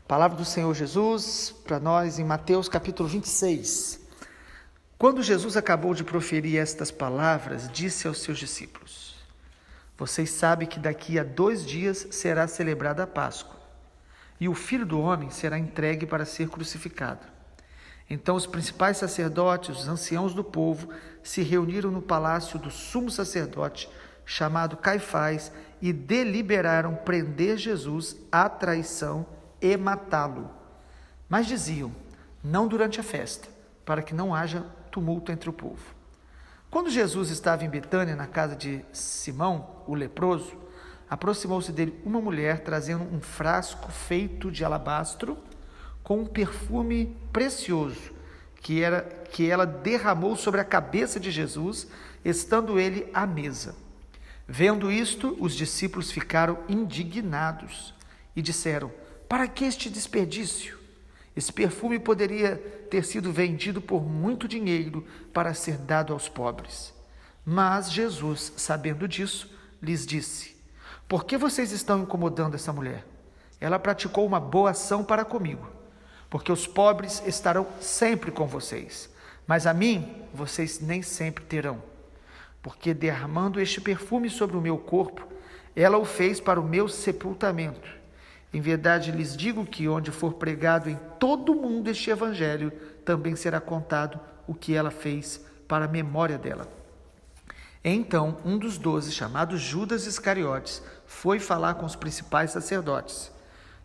Palavra do Senhor Jesus para nós em Mateus capítulo 26. Quando Jesus acabou de proferir estas palavras, disse aos seus discípulos: Vocês sabem que daqui a 2 dias será celebrada a Páscoa, e o Filho do Homem será entregue para ser crucificado. Então os principais sacerdotes, os anciãos do povo, se reuniram no palácio do sumo sacerdote, chamado Caifás, e deliberaram prender Jesus à traição e matá-lo. Mas diziam: não durante a festa, para que não haja tumulto entre o povo. Quando Jesus estava em Betânia, na casa de Simão, o leproso, aproximou-se dele uma mulher trazendo um frasco feito de alabastro com um perfume precioso que ela derramou sobre a cabeça de Jesus, estando ele à mesa. Vendo isto, os discípulos ficaram indignados e disseram: para que este desperdício? Esse perfume poderia ter sido vendido por muito dinheiro para ser dado aos pobres. Mas Jesus, sabendo disso, lhes disse: por que vocês estão incomodando essa mulher? Ela praticou uma boa ação para comigo, porque os pobres estarão sempre com vocês, mas a mim vocês nem sempre terão. Porque derramando este perfume sobre o meu corpo, ela o fez para o meu sepultamento. Em verdade lhes digo que onde for pregado em todo o mundo este evangelho, também será contado o que ela fez para a memória dela. Então um dos 12, chamado Judas Iscariotes, foi falar com os principais sacerdotes.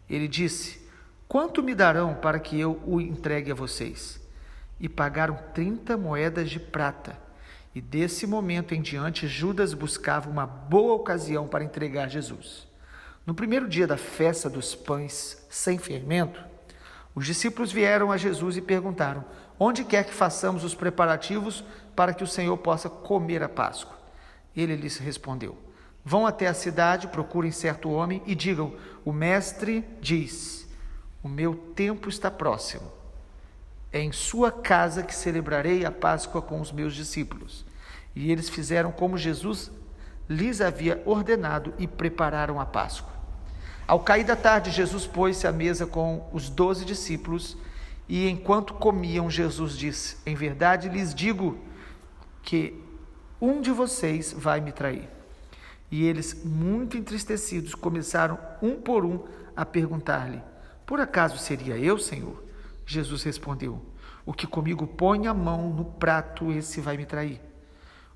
Ele disse: quanto me darão para que eu o entregue a vocês? E pagaram 30 moedas de prata. E desse momento em diante, Judas buscava uma boa ocasião para entregar Jesus. No primeiro dia da festa dos pães sem fermento, os discípulos vieram a Jesus e perguntaram: onde quer que façamos os preparativos para que o Senhor possa comer a Páscoa? Ele lhes respondeu: vão até a cidade, procurem certo homem e digam: o mestre diz, o meu tempo está próximo. É em sua casa que celebrarei a Páscoa com os meus discípulos. E eles fizeram como Jesus lhes havia ordenado e prepararam a Páscoa. Ao cair da tarde, Jesus pôs-se à mesa com os 12 discípulos e, enquanto comiam, Jesus disse: em verdade lhes digo que um de vocês vai me trair. E eles, muito entristecidos, começaram um por um a perguntar-lhe: por acaso seria eu, Senhor? Jesus respondeu: o que comigo põe a mão no prato, esse vai me trair.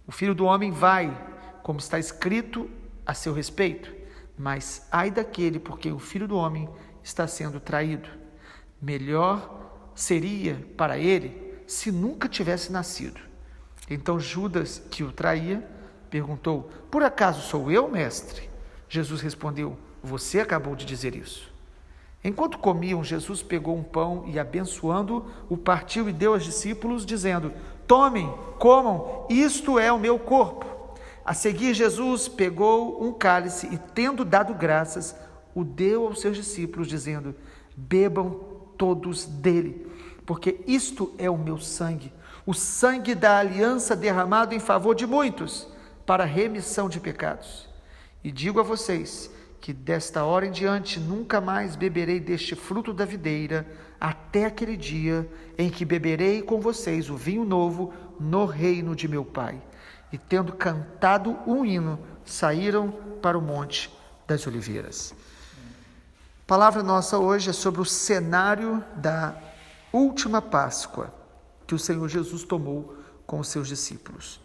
O Filho do Homem vai, como está escrito a seu respeito, mas ai daquele por quem o Filho do Homem está sendo traído. Melhor seria para ele se nunca tivesse nascido. Então Judas, que o traía, perguntou: por acaso sou eu, mestre? Jesus respondeu: você acabou de dizer isso. Enquanto comiam, Jesus pegou um pão e, abençoando-o, o partiu e deu aos discípulos, dizendo: tomem, comam, isto é o meu corpo. A seguir, Jesus pegou um cálice e, tendo dado graças, o deu aos seus discípulos, dizendo: bebam todos dele, porque isto é o meu sangue, o sangue da aliança derramado em favor de muitos, para a remissão de pecados. E digo a vocês que desta hora em diante nunca mais beberei deste fruto da videira, até aquele dia em que beberei com vocês o vinho novo no reino de meu Pai. E tendo cantado um hino, saíram para o Monte das Oliveiras. A palavra nossa hoje é sobre o cenário da última Páscoa que o Senhor Jesus tomou com os seus discípulos.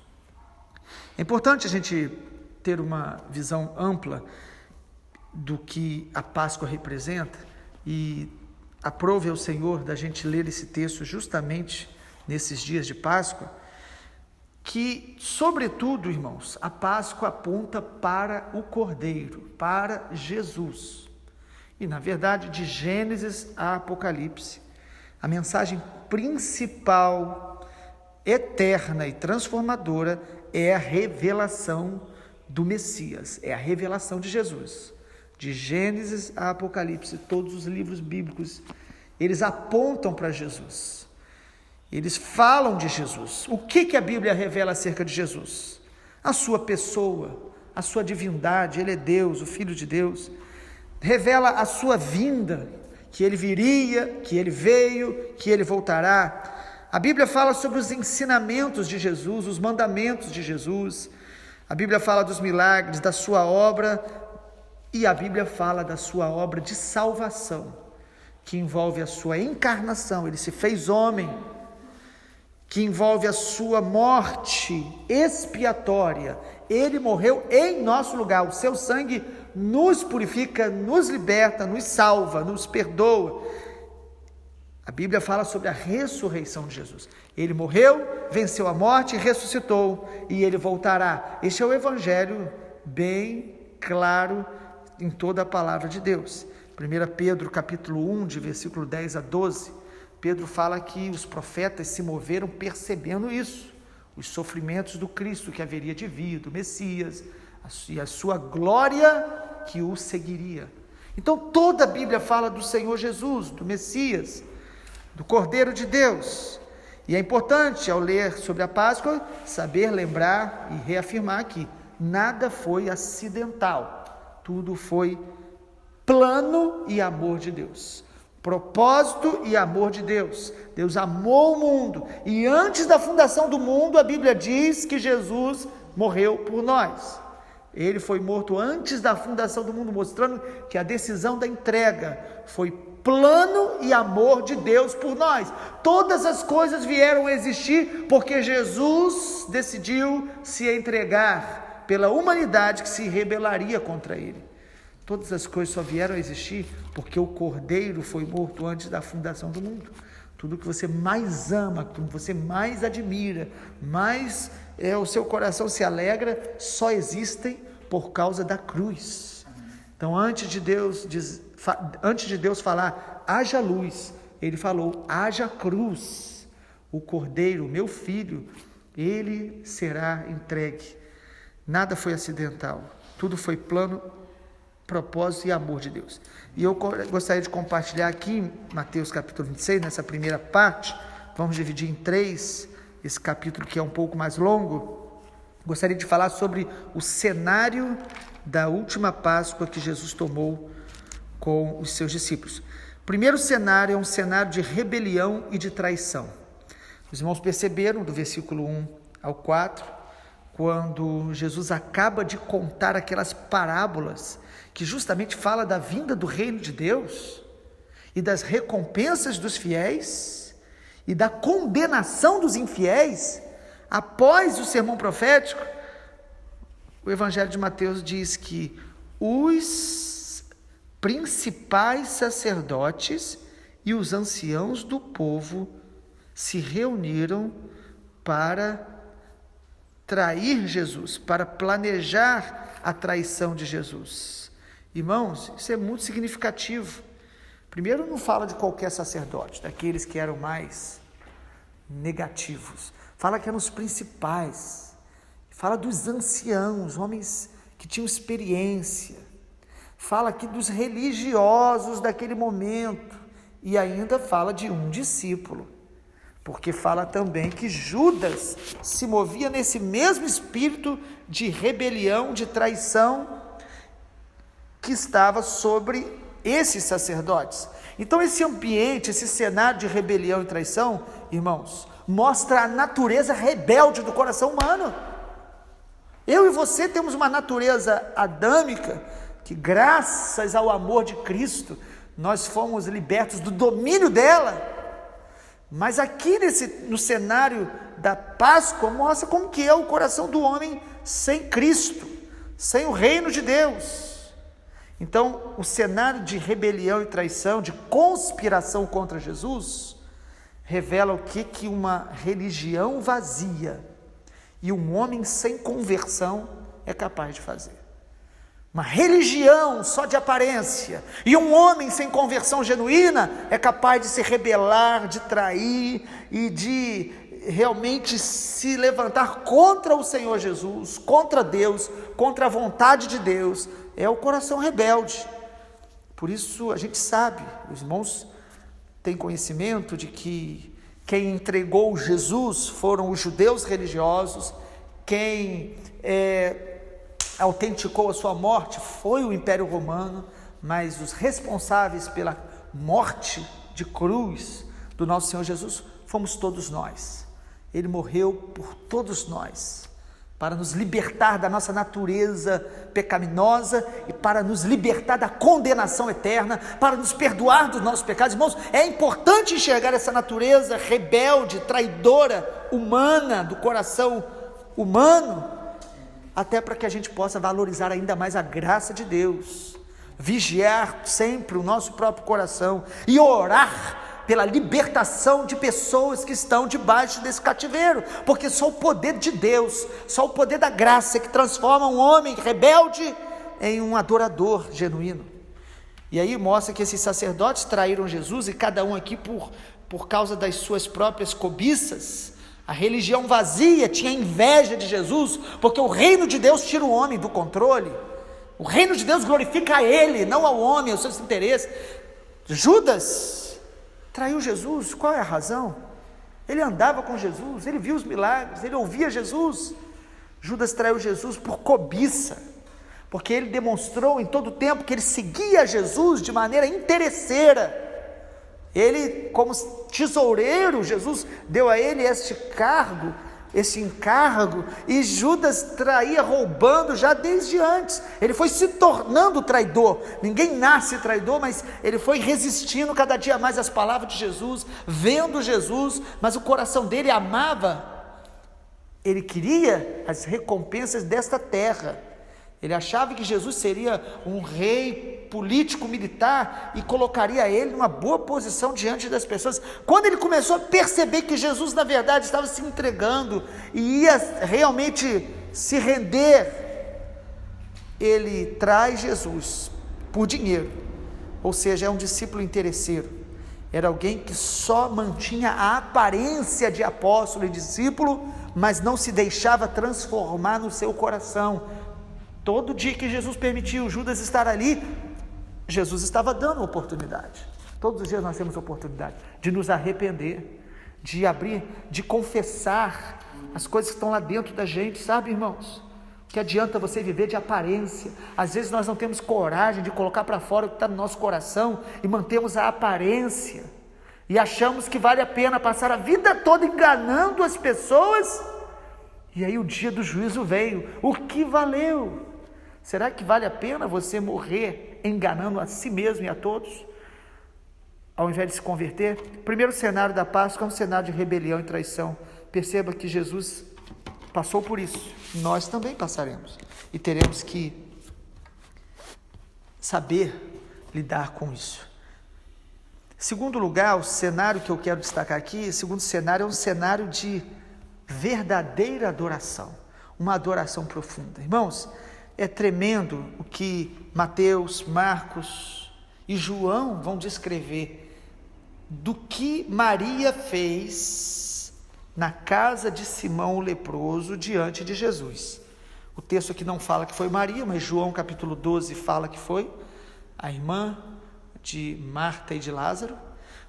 É importante a gente ter uma visão ampla do que a Páscoa representa, e aprove ao Senhor da gente ler esse texto justamente nesses dias de Páscoa, que, sobretudo, irmãos, a Páscoa aponta para o Cordeiro, para Jesus. E, na verdade, de Gênesis a Apocalipse, a mensagem principal, eterna e transformadora é a revelação do Messias, é a revelação de Jesus. De Gênesis a Apocalipse, todos os livros bíblicos, eles apontam para Jesus. Eles falam de Jesus. O que a Bíblia revela acerca de Jesus? A sua pessoa, a sua divindade, ele é Deus, o Filho de Deus. Revela a sua vinda, que ele viria, que ele veio, que ele voltará. A Bíblia fala sobre os ensinamentos de Jesus, os mandamentos de Jesus. A Bíblia fala dos milagres, da sua obra, e a Bíblia fala da sua obra de salvação, que envolve a sua encarnação, ele se fez homem, que envolve a sua morte expiatória, ele morreu em nosso lugar, o seu sangue nos purifica, nos liberta, nos salva, nos perdoa. A Bíblia fala sobre a ressurreição de Jesus. Ele morreu, venceu a morte, ressuscitou e ele voltará. Este é o evangelho bem claro em toda a palavra de Deus. 1 Pedro capítulo 1, de versículo 10 a 12, Pedro fala que os profetas se moveram percebendo isso, os sofrimentos do Cristo que haveria de vir, do Messias, e a sua glória que o seguiria. Então toda a Bíblia fala do Senhor Jesus, do Messias, do Cordeiro de Deus. E é importante, ao ler sobre a Páscoa, saber lembrar e reafirmar que nada foi acidental, tudo foi plano e amor de Deus, propósito e amor de Deus. Deus amou o mundo, e antes da fundação do mundo, a Bíblia diz que Jesus morreu por nós. Ele foi morto antes da fundação do mundo, mostrando que a decisão da entrega foi plano e amor de Deus por nós. Todas as coisas vieram a existir porque Jesus decidiu se entregar pela humanidade que se rebelaria contra ele. Todas as coisas só vieram a existir porque o Cordeiro foi morto antes da fundação do mundo. Tudo que você mais ama, tudo que você mais admira, mais o seu coração se alegra, só existem por causa da cruz. Então, antes de Deus falar, haja luz, ele falou, haja cruz. O Cordeiro, meu filho, ele será entregue. Nada foi acidental, tudo foi plano, propósito e amor de Deus. E eu gostaria de compartilhar aqui em Mateus capítulo 26, nessa primeira parte, vamos dividir em 3, esse capítulo que é um pouco mais longo. Gostaria de falar sobre o cenário da última Páscoa que Jesus tomou com os seus discípulos. O primeiro cenário é um cenário de rebelião e de traição. Os irmãos perceberam do versículo 1 ao 4, quando Jesus acaba de contar aquelas parábolas que justamente fala da vinda do reino de Deus e das recompensas dos fiéis e da condenação dos infiéis. Após o sermão profético, o Evangelho de Mateus diz que os principais sacerdotes e os anciãos do povo se reuniram para trair Jesus, para planejar a traição de Jesus. Irmãos, isso é muito significativo. Primeiro, não fala de qualquer sacerdote, daqueles que eram mais negativos. Fala que eram os principais. Fala dos anciãos, homens que tinham experiência. Fala aqui dos religiosos daquele momento. E ainda fala de um discípulo. Porque fala também que Judas se movia nesse mesmo espírito de rebelião, de traição, que estava sobre esses sacerdotes. Então esse ambiente, esse cenário de rebelião e traição, irmãos, mostra a natureza rebelde do coração humano. Eu e você temos uma natureza adâmica, que graças ao amor de Cristo, nós fomos libertos do domínio dela. Mas aqui no cenário da Páscoa, mostra como que é o coração do homem sem Cristo, sem o reino de Deus. Então, o cenário de rebelião e traição, de conspiração contra Jesus, revela o que uma religião vazia e um homem sem conversão é capaz de fazer. Uma religião só de aparência e um homem sem conversão genuína é capaz de se rebelar, de trair e de realmente se levantar contra o Senhor Jesus, contra Deus, contra a vontade de Deus. É o coração rebelde. Por isso a gente sabe, os irmãos têm conhecimento de que quem entregou Jesus foram os judeus religiosos, quem autenticou a sua morte foi o Império Romano, mas os responsáveis pela morte de cruz do nosso Senhor Jesus fomos todos nós. Ele morreu por todos nós, para nos libertar da nossa natureza pecaminosa e para nos libertar da condenação eterna, para nos perdoar dos nossos pecados. Irmãos, é importante enxergar essa natureza rebelde, traidora, humana, do coração humano, até para que a gente possa valorizar ainda mais a graça de Deus, vigiar sempre o nosso próprio coração e orar pela libertação de pessoas que estão debaixo desse cativeiro, porque só o poder de Deus, só o poder da graça que transforma um homem rebelde em um adorador genuíno. E aí mostra que esses sacerdotes traíram Jesus, e cada um aqui por causa das suas próprias cobiças. A religião vazia tinha inveja de Jesus, porque o reino de Deus tira o homem do controle. O reino de Deus glorifica a ele, não ao homem, aos seus interesses. Judas traiu Jesus. Qual é a razão? Ele andava com Jesus, ele viu os milagres, ele ouvia Jesus. Judas traiu Jesus por cobiça, porque ele demonstrou em todo o tempo que ele seguia Jesus de maneira interesseira. Ele, como tesoureiro, Jesus deu a ele este cargo, esse encargo, e Judas traía roubando já desde antes. Ele foi se tornando traidor. Ninguém nasce traidor, mas ele foi resistindo cada dia mais às palavras de Jesus, vendo Jesus, mas o coração dele amava, ele queria as recompensas desta terra. Ele achava que Jesus seria um rei político, militar, e colocaria ele numa boa posição diante das pessoas. Quando ele começou a perceber que Jesus na verdade estava se entregando e ia realmente se render, ele traz Jesus por dinheiro. Ou seja, é um discípulo interesseiro, era alguém que só mantinha a aparência de apóstolo e discípulo, mas não se deixava transformar no seu coração. Todo dia que Jesus permitiu Judas estar ali, Jesus estava dando oportunidade. Todos os dias nós temos oportunidade de nos arrepender, de abrir, de confessar as coisas que estão lá dentro da gente, sabe, irmãos? Que adianta você viver de aparência? Às vezes nós não temos coragem de colocar para fora o que está no nosso coração e mantemos a aparência, e achamos que vale a pena passar a vida toda enganando as pessoas, e aí o dia do juízo veio. O que valeu? Será que vale a pena você morrer enganando a si mesmo e a todos, ao invés de se converter? O primeiro cenário da Páscoa é um cenário de rebelião e traição. Perceba que Jesus passou por isso, nós também passaremos, e teremos que saber lidar com isso. Segundo lugar, o cenário que eu quero destacar aqui, segundo cenário, é um cenário de verdadeira adoração, uma adoração profunda. Irmãos, é tremendo o que Mateus, Marcos e João vão descrever do que Maria fez na casa de Simão o leproso diante de Jesus. O texto aqui não fala que foi Maria, mas João capítulo 12 fala que foi a irmã de Marta e de Lázaro.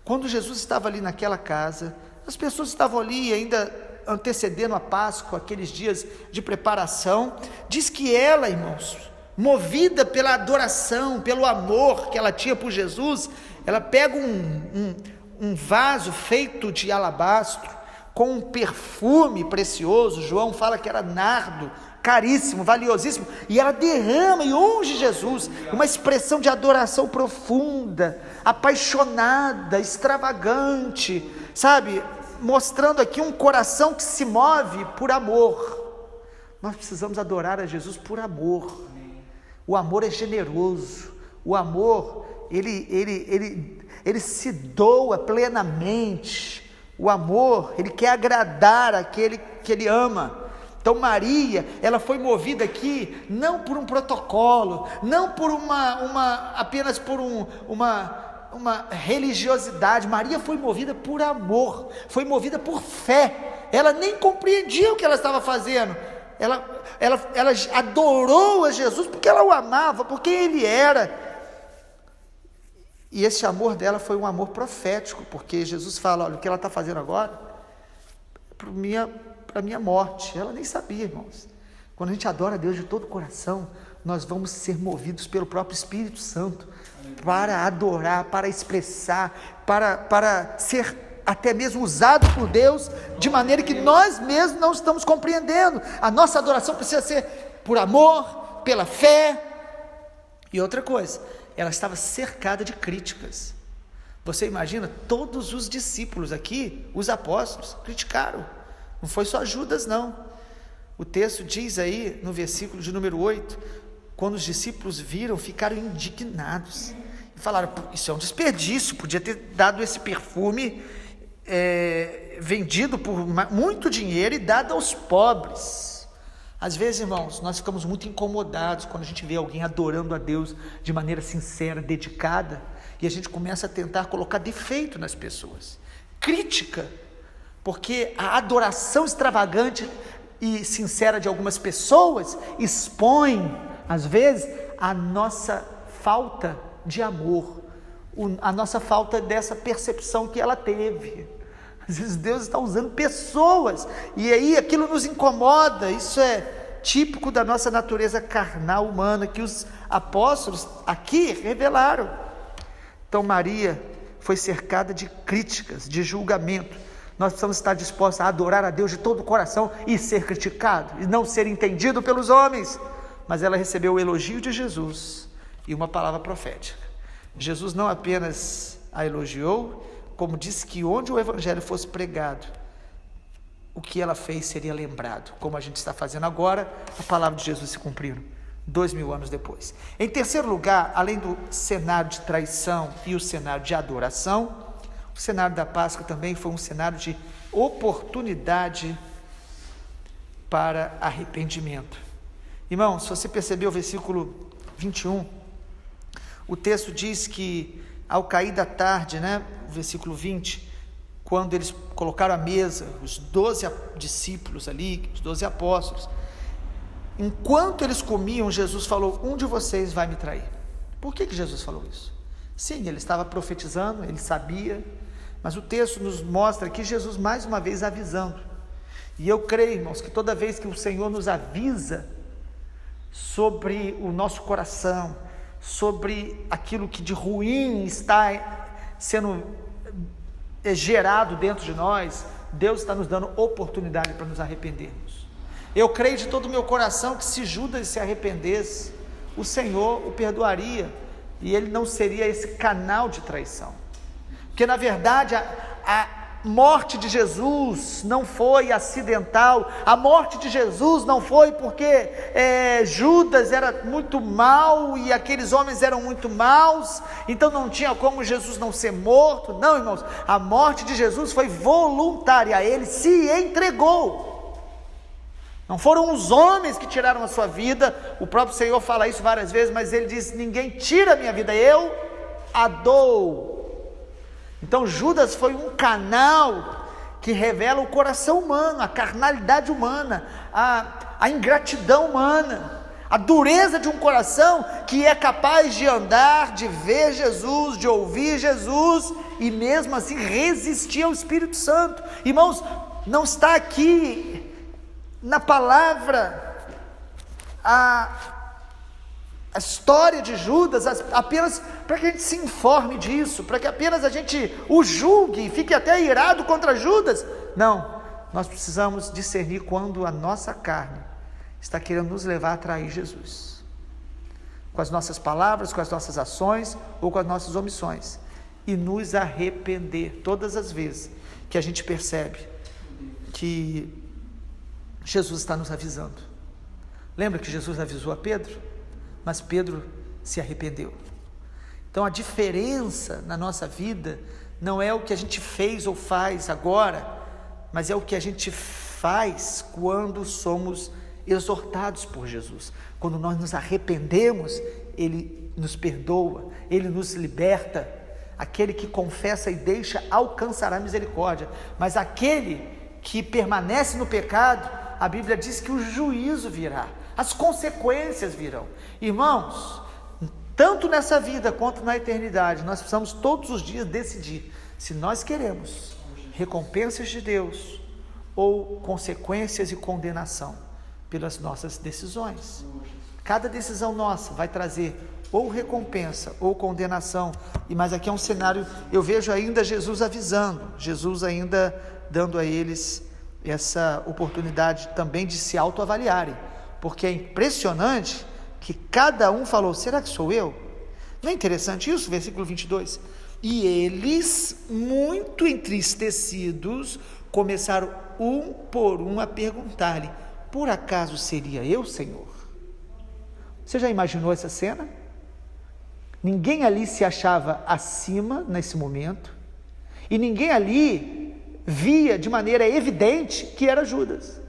Quando Jesus estava ali naquela casa, as pessoas estavam ali ainda antecedendo a Páscoa, aqueles dias de preparação. Diz que ela, irmãos, movida pela adoração, pelo amor que ela tinha por Jesus, ela pega um vaso feito de alabastro, com um perfume precioso. João fala que era nardo, caríssimo, valiosíssimo, e ela derrama e unge Jesus, uma expressão de adoração profunda, apaixonada, extravagante, sabe? Mostrando aqui um coração que se move por amor. Nós precisamos adorar a Jesus por amor. O amor é generoso, o amor, ele se doa plenamente. O amor, ele quer agradar aquele que ele ama. Então Maria, ela foi movida aqui, não por um protocolo, não por apenas por uma religiosidade. Maria foi movida por amor, foi movida por fé. Ela nem compreendia o que ela estava fazendo. Ela adorou a Jesus porque ela o amava, porque ele era. E esse amor dela foi um amor profético, porque Jesus fala: olha, o que ela está fazendo agora é para a minha morte. Ela nem sabia, irmãos. Quando a gente adora a Deus de todo o coração, nós vamos ser movidos pelo próprio Espírito Santo para adorar, para expressar, para ser até mesmo usado por Deus de maneira que nós mesmos não estamos compreendendo. A nossa adoração precisa ser por amor, pela fé. E outra coisa, ela estava cercada de críticas. Você imagina, todos os discípulos aqui, os apóstolos, criticaram. Não foi só Judas, não. O texto diz aí, no versículo de número 8, quando os discípulos viram, ficaram indignados. E falaram, isso é um desperdício, podia ter dado esse perfume vendido por muito dinheiro e dado aos pobres. Às vezes, irmãos, nós ficamos muito incomodados quando a gente vê alguém adorando a Deus de maneira sincera, dedicada, e a gente começa a tentar colocar defeito nas pessoas. Crítica, porque a adoração extravagante e sincera de algumas pessoas expõe, às vezes, a nossa falta de amor, a nossa falta dessa percepção que ela teve. Às vezes Deus está usando pessoas, e aí aquilo nos incomoda. Isso é típico da nossa natureza carnal humana, que os apóstolos aqui revelaram. Então Maria foi cercada de críticas, de julgamento. Nós precisamos estar dispostos a adorar a Deus de todo o coração e ser criticado, e não ser entendido pelos homens. Mas ela recebeu o elogio de Jesus e uma palavra profética. Jesus não apenas a elogiou, como disse que onde o evangelho fosse pregado, o que ela fez seria lembrado, como a gente está fazendo agora, a palavra de Jesus se cumprindo 2000 anos depois. Em terceiro lugar, além do cenário de traição e o cenário de adoração, o cenário da Páscoa também foi um cenário de oportunidade para arrependimento. Irmão, se você percebeu o versículo 21, o texto diz que ao cair da tarde, o versículo 20, quando eles colocaram à mesa, os 12 discípulos ali, os 12 apóstolos, enquanto eles comiam, Jesus falou, um de vocês vai me trair. Por que Jesus falou isso? Sim, ele estava profetizando, ele sabia, mas o texto nos mostra aqui Jesus mais uma vez avisando. E eu creio, irmãos, que toda vez que o Senhor nos avisa sobre o nosso coração, sobre aquilo que de ruim está sendo gerado dentro de nós, Deus está nos dando oportunidade para nos arrependermos. Eu creio de todo o meu coração que se Judas se arrependesse, o Senhor o perdoaria, e ele não seria esse canal de traição, porque na verdade a morte de Jesus não foi acidental, a morte de Jesus não foi porque Judas era muito mau e aqueles homens eram muito maus, então não tinha como Jesus não ser morto. Não, irmãos, a morte de Jesus foi voluntária, ele se entregou. Não foram os homens que tiraram a sua vida. O próprio Senhor fala isso várias vezes, mas ele diz, ninguém tira a minha vida, eu a dou. Então Judas foi um canal que revela o coração humano, a carnalidade humana, a ingratidão humana, a dureza de um coração que é capaz de andar, de ver Jesus, de ouvir Jesus e mesmo assim resistir ao Espírito Santo. Irmãos, não está aqui na palavra a história de Judas apenas para que a gente se informe disso, para que apenas a gente o julgue e fique até irado contra Judas. Não, nós precisamos discernir quando a nossa carne está querendo nos levar a trair Jesus, com as nossas palavras, com as nossas ações ou com as nossas omissões, e nos arrepender todas as vezes que a gente percebe que Jesus está nos avisando. Lembra que Jesus avisou a Pedro? Mas Pedro se arrependeu. Então a diferença na nossa vida não é o que a gente fez ou faz agora, mas é o que a gente faz quando somos exortados por Jesus. Quando nós nos arrependemos, Ele nos perdoa, Ele nos liberta. Aquele que confessa e deixa alcançará misericórdia, mas aquele que permanece no pecado, a Bíblia diz que o juízo virá, as consequências virão. Irmãos, tanto nessa vida quanto na eternidade, nós precisamos todos os dias decidir se nós queremos recompensas de Deus ou consequências e condenação pelas nossas decisões. Cada decisão nossa vai trazer ou recompensa ou condenação. Mas aqui é um cenário, eu vejo ainda Jesus avisando, Jesus ainda dando a eles essa oportunidade também de se autoavaliarem, porque é impressionante que cada um falou: será que sou eu? Não é interessante isso? Versículo 22. E eles, muito entristecidos, começaram um por um a perguntar-lhe: por acaso seria eu, Senhor? Você já imaginou essa cena? Ninguém ali se achava acima nesse momento, e ninguém ali via de maneira evidente que era Judas.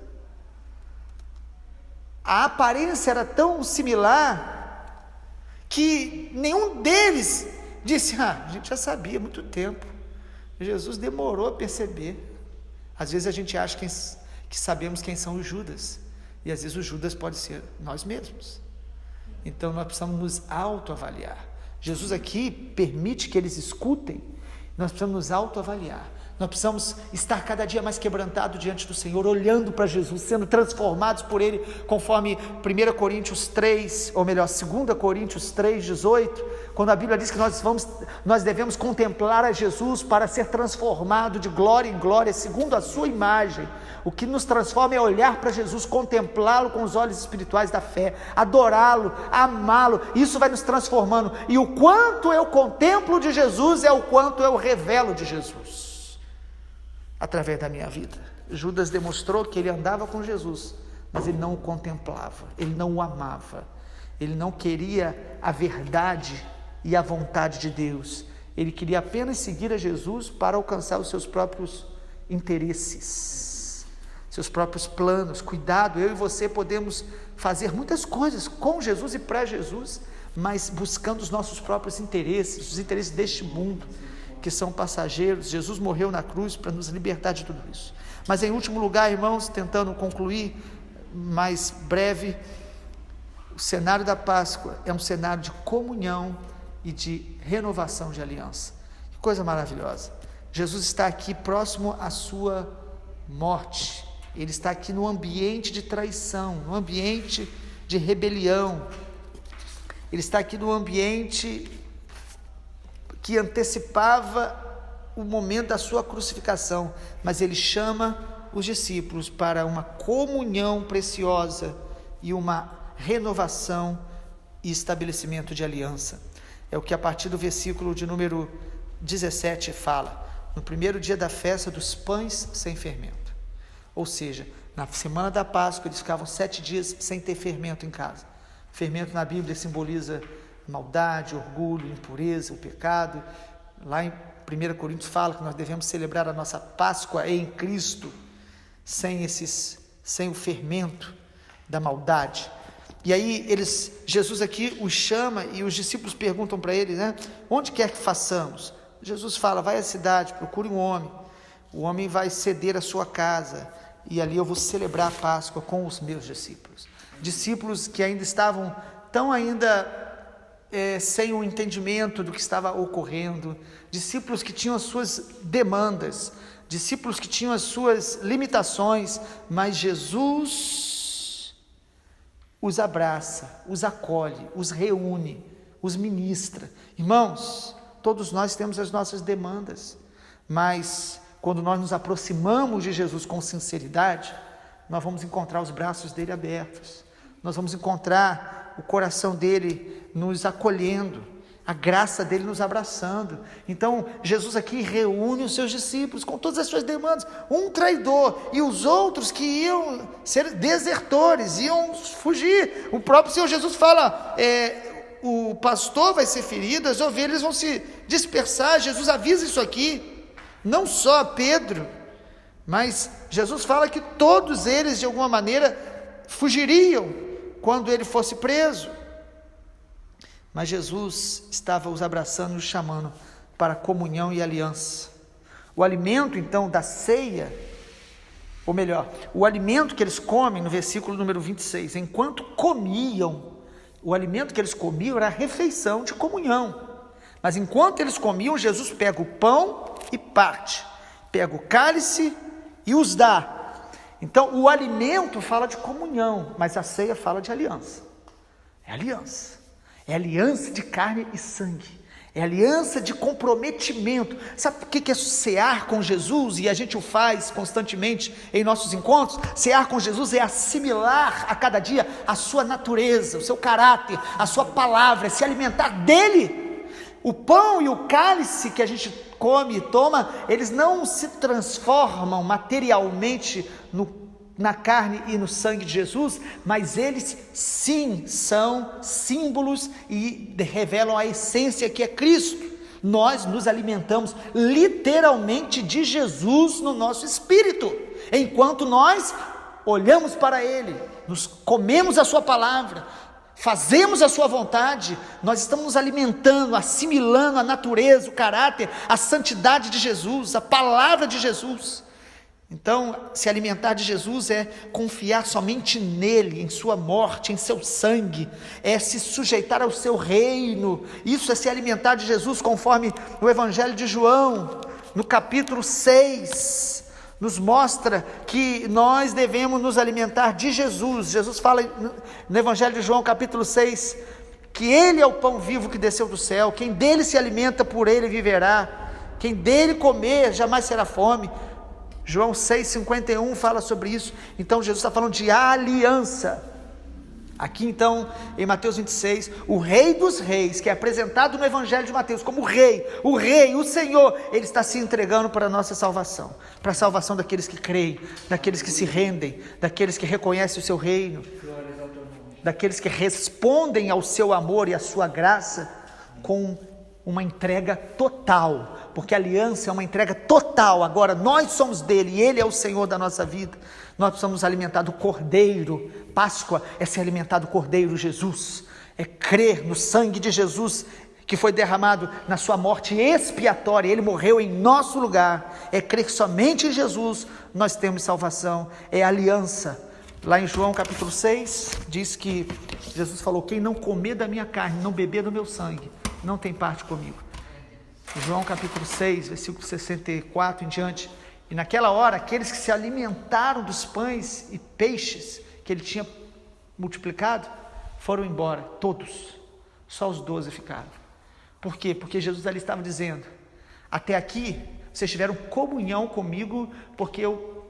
A aparência era tão similar que nenhum deles disse: a gente já sabia há muito tempo. Jesus demorou a perceber. Às vezes a gente acha que sabemos quem são os Judas, e às vezes o Judas pode ser nós mesmos. Então nós precisamos nos autoavaliar. Jesus aqui permite que eles escutem. Nós precisamos nos autoavaliar. Nós precisamos estar cada dia mais quebrantados diante do Senhor, olhando para Jesus, sendo transformados por Ele, conforme 1 Coríntios 3, ou melhor, 2 Coríntios 3, 18, quando a Bíblia diz que nós devemos contemplar a Jesus para ser transformado de glória em glória, segundo a sua imagem. O que nos transforma é olhar para Jesus, contemplá-lo com os olhos espirituais da fé, adorá-lo, amá-lo. Isso vai nos transformando. E o quanto eu contemplo de Jesus é o quanto eu revelo de Jesus através da minha vida. Judas demonstrou que ele andava com Jesus, mas ele não o contemplava, ele não o amava, ele não queria a verdade e a vontade de Deus. Ele queria apenas seguir a Jesus para alcançar os seus próprios interesses, seus próprios planos. Cuidado, eu e você podemos fazer muitas coisas com Jesus e para Jesus, mas buscando os nossos próprios interesses, os interesses deste mundo, que são passageiros. Jesus morreu na cruz para nos libertar de tudo isso. Mas em último lugar, irmãos, tentando concluir mais breve, o cenário da Páscoa é um cenário de comunhão e de renovação de aliança. Que coisa maravilhosa. Jesus está aqui próximo à sua morte. Ele está aqui no ambiente de traição, no ambiente de rebelião. Ele está aqui no ambiente que antecipava o momento da sua crucificação, mas ele chama os discípulos para uma comunhão preciosa e uma renovação e estabelecimento de aliança. É o que a partir do versículo de número 17 fala: no primeiro dia da festa dos pães sem fermento. Ou seja, na semana da Páscoa eles ficavam 7 dias sem ter fermento em casa. Fermento na Bíblia simboliza maldade, orgulho, impureza, o pecado. Lá em 1 Coríntios fala que nós devemos celebrar a nossa Páscoa em Cristo, sem o fermento da maldade. E aí Jesus aqui os chama e os discípulos perguntam para ele, né? Onde quer que façamos? Jesus fala: vai à cidade, procure um homem. O homem vai ceder a sua casa e ali eu vou celebrar a Páscoa com os meus discípulos. Discípulos que ainda estavam tão sem o entendimento do que estava ocorrendo, discípulos que tinham as suas demandas, discípulos que tinham as suas limitações, mas Jesus os abraça, os acolhe, os reúne, os ministra. Irmãos, todos nós temos as nossas demandas, mas quando nós nos aproximamos de Jesus com sinceridade, nós vamos encontrar os braços dele abertos, nós vamos encontrar o coração dele nos acolhendo, a graça dele nos abraçando. Então Jesus aqui reúne os seus discípulos com todas as suas demandas, um traidor e os outros que iam ser desertores, iam fugir. O próprio Senhor Jesus fala, o pastor vai ser ferido, as ovelhas vão se dispersar. Jesus avisa isso aqui, não só a Pedro, mas Jesus fala que todos eles de alguma maneira fugiriam quando ele fosse preso. Mas Jesus estava os abraçando e os chamando para comunhão e aliança. O alimento então da ceia, ou melhor, o alimento que eles comem no versículo número 26, enquanto comiam, o alimento que eles comiam era a refeição de comunhão. Mas enquanto eles comiam, Jesus pega o pão e parte, pega o cálice e os dá. Então o alimento fala de comunhão, mas a ceia fala de aliança. É aliança. É aliança de carne e sangue. É aliança de comprometimento. Sabe o que é cear com Jesus? E a gente o faz constantemente em nossos encontros. Cear com Jesus é assimilar a cada dia a sua natureza, o seu caráter, a sua palavra, é se alimentar dele. O pão e o cálice que a gente come e toma, eles não se transformam materialmente na carne e no sangue de Jesus, mas eles sim são símbolos e revelam a essência que é Cristo. Nós nos alimentamos literalmente de Jesus no nosso espírito, enquanto nós olhamos para Ele, nos comemos a sua palavra, fazemos a sua vontade, nós estamos nos alimentando, assimilando a natureza, o caráter, a santidade de Jesus, a palavra de Jesus. Então, se alimentar de Jesus é confiar somente nele, em sua morte, em seu sangue, é se sujeitar ao seu reino. Isso é se alimentar de Jesus, conforme o Evangelho de João, no capítulo 6, nos mostra que nós devemos nos alimentar de Jesus. Jesus fala no Evangelho de João, capítulo 6, que ele é o pão vivo que desceu do céu, quem dele se alimenta, por ele viverá, quem dele comer jamais será fome. João 6,51 fala sobre isso. Então Jesus está falando de aliança. Aqui então, em Mateus 26, o Rei dos Reis, que é apresentado no Evangelho de Mateus como o Rei, o Senhor, Ele está se entregando para a nossa salvação, para a salvação daqueles que creem, daqueles que se rendem, daqueles que reconhecem o seu reino, daqueles que respondem ao seu amor e à sua graça com uma entrega total, porque a aliança é uma entrega total. Agora nós somos dele e ele é o Senhor da nossa vida. Nós precisamos nos alimentar do Cordeiro. Páscoa é se alimentar do Cordeiro Jesus, é crer no sangue de Jesus que foi derramado na sua morte expiatória. Ele morreu em nosso lugar. É crer que somente em Jesus nós temos salvação. É aliança. Lá em João capítulo 6 diz que Jesus falou: quem não comer da minha carne, não beber do meu sangue, não tem parte comigo. João capítulo 6, versículo 64 em diante. E naquela hora, aqueles que se alimentaram dos pães e peixes que ele tinha multiplicado, foram embora, todos. Só os 12 ficaram. Por quê? Porque Jesus ali estava dizendo: até aqui vocês tiveram comunhão comigo, porque eu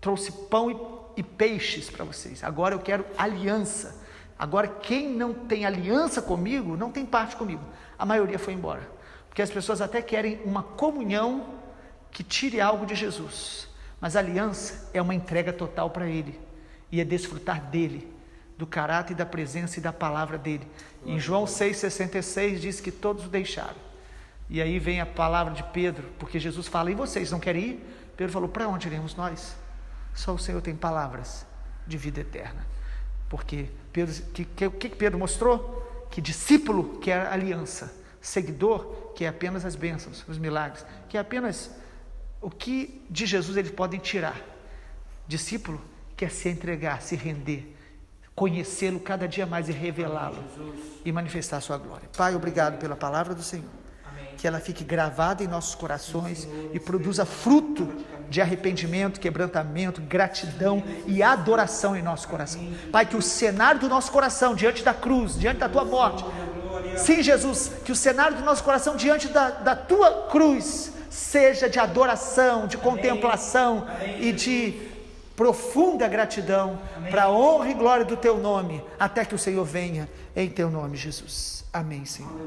trouxe pão e peixes para vocês. Agora eu quero aliança. Agora quem não tem aliança comigo, não tem parte comigo. A maioria foi embora, porque as pessoas até querem uma comunhão que tire algo de Jesus, mas a aliança é uma entrega total para Ele, e é desfrutar dEle, do caráter e da presença e da palavra dEle. Em João 6,66 diz que todos o deixaram, e aí vem a palavra de Pedro, porque Jesus fala: e vocês não querem ir? Pedro falou: para onde iremos nós? Só o Senhor tem palavras de vida eterna. Porque Pedro, o que Pedro mostrou? Que discípulo quer aliança, seguidor quer apenas as bênçãos, os milagres, que é apenas o que de Jesus eles podem tirar. Discípulo quer se entregar, se render, conhecê-lo cada dia mais e revelá-lo e manifestar a sua glória. Pai, obrigado pela palavra do Senhor, que ela fique gravada em nossos corações e produza fruto de arrependimento, quebrantamento, gratidão e adoração em nosso coração. Pai, que o cenário do nosso coração diante da cruz, diante da tua morte, sim, Jesus, que o cenário do nosso coração diante da tua cruz seja de adoração, de contemplação e de profunda gratidão, para a honra e glória do teu nome, até que o Senhor venha em teu nome, Jesus. Amém, Senhor.